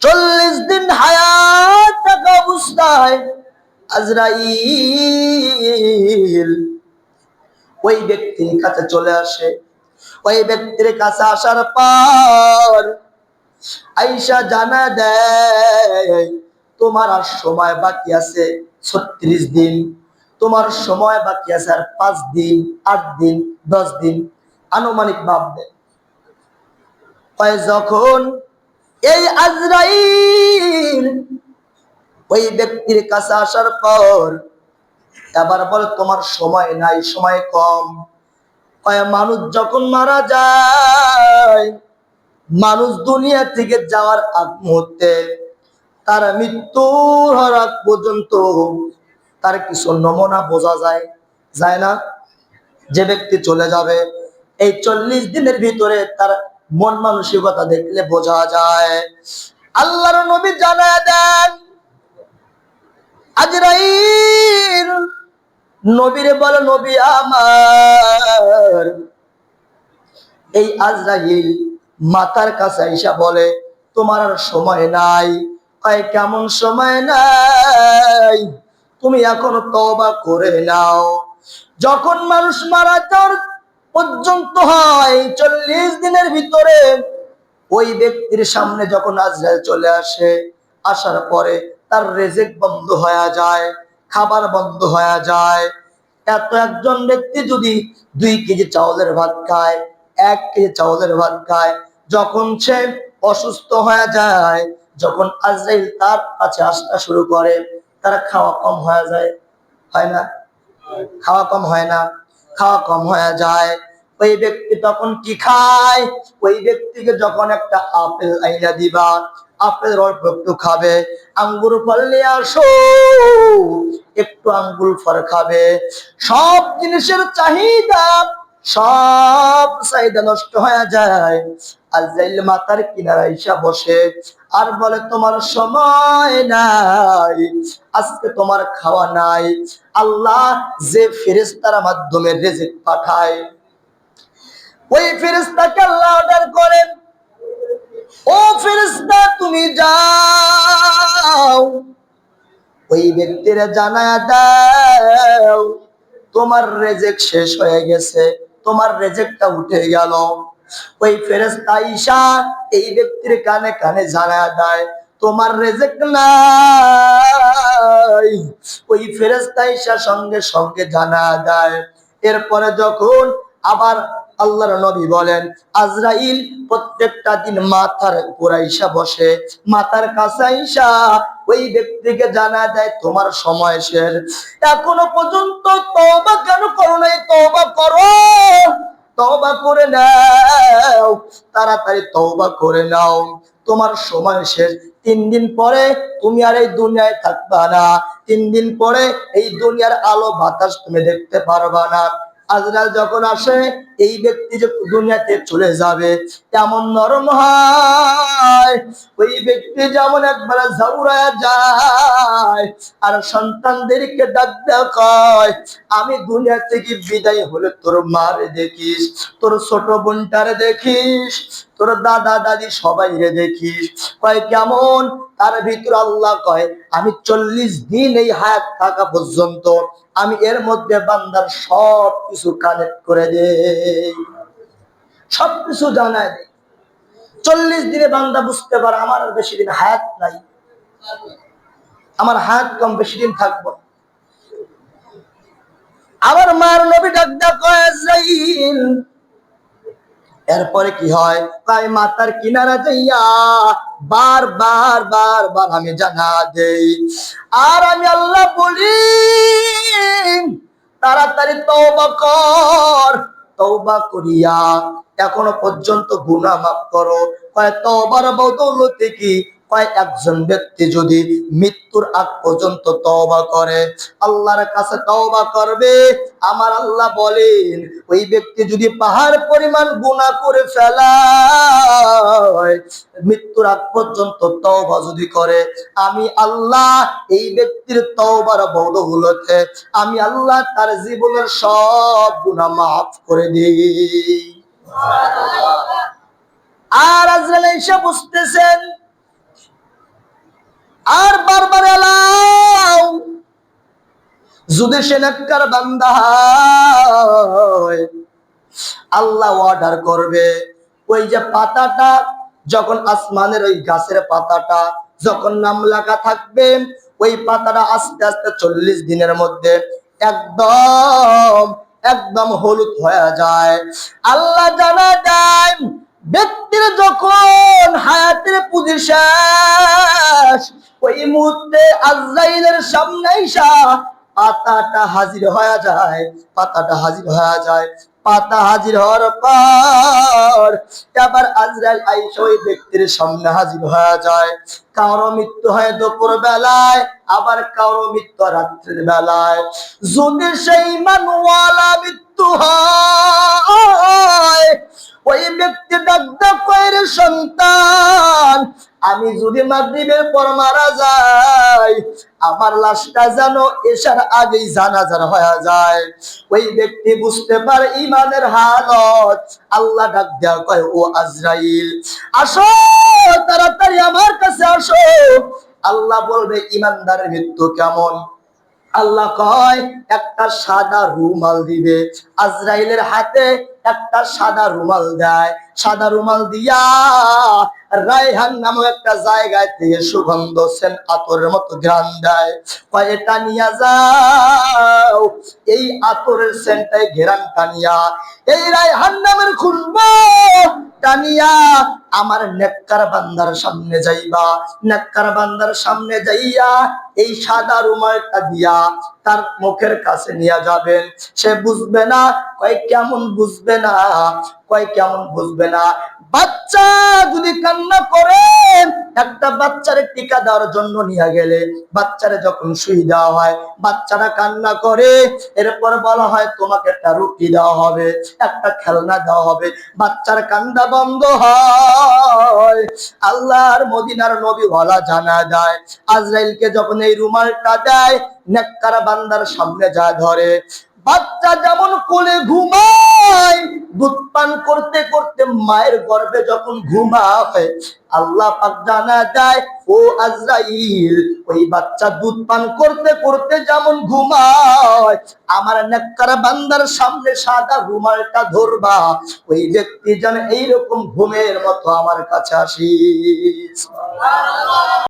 40 দিন হায়াত থাকা অবস্থায় আজরাইল ওই ব্যক্তির কাছে চলে আসে। ওই ব্যক্তির কাছে আসার পর আয়েশা জানা দেয়, তোমার আর সময় বাকি আছে 36 দিন, তোমার সময় বাকি আছে আর 5 দিন, 8 দিন, 10 দিন, আনুমানিক ভাববে। যখন এই আজরাইল ওই ব্যক্তির কাছে আসার পর এবার বলে, তোমার সময় নাই, সময় কম। মানুষ যখন মারা যায়, মানুষ দুনিয়া থেকে যাওয়ার আগ মুহূর্তে তার মৃত্যু হওয়ার আগ পর্যন্ত তার কিছু নমুনা বোঝা যায়, যায় না? যে ব্যক্তি চলে যাবে এই 40 দিনের ভিতরে তার মন মানসিকতা দেখলে বোঝা যায়। আল্লাহর নবী জানায় দেন, আজরাইল নবীরে বলে, নবী আমার, এই আজরাইল মাতার কাছে আইসা বলে, তোমার আর সময় নাই। কেমন সময় নাই? তুমি এখন তওবা করে নাও। যখন মানুষ মারা যাওয়ার পর্যন্ত হয় 40 দিনের ভিতরে ওই ব্যক্তির সামনে যখন আজরাইল চলে আসে, আসার পরে তার রিজিক বন্ধ হয়ে যায়, খাবার বন্ধ হয়ে যায়। এত একজন ব্যক্তি যদি 2 কেজি চাউলের ভাত খায়, 1 কেজি চাউলের ভাত খায়, যখন সে অসুস্থ হয়ে যায়, যখন আজরাইল তার কাছে আসতে শুরু করে, তার খাওয়া কম হয়ে যায়, হয় না? খাওয়া কম হয় না? খাওয়া কম হয়ে যায়। ওই ব্যক্তি তখন কি খায়? ওই ব্যক্তিকে যখন একটা আপেল আইনা দিবা, আপেল অল্প একটু খাবে, আঙ্গুর ফল নিয়ে আসো, একটু আঙ্গুর ফল খাবে। সব জিনিসের চাহিদা, সব চাহিদা নষ্ট হয়ে যায়। আজরাইল মাথার কিনারায় এসে বসে আর বলে, তোমার সময় নাই, আজকে তোমার খাওয়া নাই। আল্লাহ যে ফেরেশতার মাধ্যমে রিজিক পাঠায়, ওই ফেরেশতাকে আল্লাহ অর্ডার করেন, ও ফেরেশতা তুমি যাও, ওই ব্যক্তিরা জানায়া দাও, তোমার রিজিক শেষ হয়ে গেছে, তোমার রিজিকটা উঠে গেল। ওই ফেরেশতা আয়েশা এই ব্যক্তির কানে কানে জানায়া দেয়, তোমার রিজিক নাই। ওই ফেরেশতা আয়েশা সঙ্গে সঙ্গে জানায়া দেয়। এরপরে যখন আবার আল্লাহর নবী বলেন, আজরাইল প্রত্যেকটা দিন মাথার উপর আইসা বসে, মাথার কাছে আইসা ওই ব্যক্তিকে জানা দেয়, তোমার সময় শেষ, এখনো পর্যন্ত তওবা কেন করো নাই? তওবা করো, তওবা করে নাও, তাড়াতাড়ি তওবা করে নাও, তোমার সময় শেষ। 3 দিন পরে তুমি আর এই দুনিয়ায় থাকবা না, 3 দিন পরে এই দুনিয়ার আলো বাতাস তুমি দেখতে পারবা না। আজরাইল যখন আসে, এই ব্যক্তি যে দুনিয়াতে চলে যাবে এমন নরম হয়, ওই ব্যক্তি যেমন একবারে ঝাউরায়া যায় আর সন্তানদেরকে ডাক দেয়া কয়, আমি দুনিয়া থেকে বিদায় হলে তোর মারে দেখিস, তোর ছোট বোনটারে দেখিস, তোর দাদা দাদি সবাই রে দেখিস। কয় কেমন? তার ভিতর আল্লাহ কয়, আমি 40 দিন এই হায়াত থাকা পর্যন্ত আমি এর মধ্যে বান্দার সব কিছু কানেক্ট করে দেই, সব কিছু জানাই দেই। 40 দিনে বান্দা বুঝতে পারে আমার আর বেশি দিন হায়াত নাই, আমার হায়াত কম, বেশি দিন থাকবো। আবার মার নবী ডাক দেয়া কয়, আজরাইল এরপরে কি হয়? তাই মাথার কিনারা যাইয়া বারবার বারবার আমি জানা দেই, আর আমি আল্লাহ বলি, তাড়াতাড়ি তওবা কর, তওবা করিয়া এখনো পর্যন্ত গুনাহ মাফ করো। কয় তওবার বদৌলতে কি? কয় একজন ব্যক্তি যদি মৃত্যুর আগ পর্যন্ত তওবা করে, আল্লাহর কাছে তওবা করবে, আমার আল্লাহ বলেন ওই ব্যক্তি যদি পাহাড় পরিমাণ গুনাহ করে ফেলায়, মৃত্যুর আগ পর্যন্ত তওবা যদি করে, আমি আল্লাহ এই ব্যক্তির তওবার বদৌলতে আমি আল্লাহ তার জীবনের সব গুনাহ মাফ করে দিই। আর আজরাইল এসে বুঝতেছেন আর বারবার এলাও যদি সে নেককার বান্দা হয়, আল্লাহ অর্ডার করবে ওই যে পাতাটা, যখন আসমানের ওই গাছের পাতাটা যখন নাম লেখা থাকবে, ওই পাতাটা আস্তে আস্তে 40 দিনের মধ্যে একদম একদম হলুদ হয়ে যায়। আল্লাহ জানা দেয় ব্যক্তির যখন হায়াতের পুঁজি শেষ, ওই মুহূর্তে আজরাইলের সামনে এসে পাতাটা হাজির হয়ে যায়, পাতাটা হাজির হয়ে যায়। পাতা হাজির হওয়ার পর এবার আজরাইল আইসা ওই ব্যক্তির সামনে হাজির হয়ে যায়। কারো মৃত্যু হয় দুপুর বেলায়, আবার কারো মৃত্যু রাত্রির বেলায়। যদি সেই মানুওয়ালা মৃত্যু হয়, ওই ব্যক্তি ডাক কয়ের সন্তান, আমি যদি মাগরিবের পর মারা যাই, আমার লাশটা যেন এশার আগেই জানাজার হয়ে যায়। ওই ব্যক্তি বুঝতে পারে ইমানের হালত। আল্লাহ ডাক দেয়া কয়, ও আজরাইল আসো, তাড়াতাড়ি আমার কাছে আসো। আল্লাহ বলবে ইমানদারের মৃত্যু কেমন? আল্লাহ কয় একটা সাদা রুমাল দিবে। আজরাইলের হাতে একটা সাদা রুমাল দেয়, সাদা রুমাল দিয়া রায়হান নামক একটা জায়গায় থেকে সুগন্ধ সেন্ট আতরের মতো ঘ্রাণ দেয়। কয় এটা নিয়ে যাও, এই আতরের সেন্টটাই ঘেরান টানিয়া, এই রায়হান নামের খুশবু টানিয়া আমার নেককার বান্দার সামনে যাইবা। নেককার বান্দার সামনে যাইয়া এই সাদা রুমালটা দিয়া তার মুখের কাছে নিয়ে যাবেন। সে বুঝবে না। কয় কেমন বুঝবে না? কয় কেমন বুঝবে না? বাচ্চা যদি কান্না করে, একটা বাচ্চারে টিকা দেওয়ার জন্য নিয়ে গেলে বাচ্চারে যখন সুই দেওয়া হয়, বাচ্চারা কান্না করে, এরপর বলা হয় তোমাকে একটা রুটি দেওয়া হবে, একটা খেলনা দেওয়া হবে, বাচ্চার কান্না বন্ধ হয়। আল্লাহর মদিনার নবী বলা জানা যায়, আজরাইলকে যখন এই রুমালটা দেয়, নেককার বান্দার সামনে যায় ধরে। বাচ্চা যেমন কোলে ঘুমায়, দুধ পান করতে করতে মায়ের গর্ভে যখন ঘুমায়, আল্লাহ পাক জানা দেয়, ও আজরাইল ওই বাচ্চা দুধ পান করতে করতে যেমন ঘুমায়, আমার নেককার বান্দার সামনে সাদা রুমালটা ধরবা, ওই ব্যক্তি যেন এইরকম ঘুমের মতো আমার কাছে আসিস।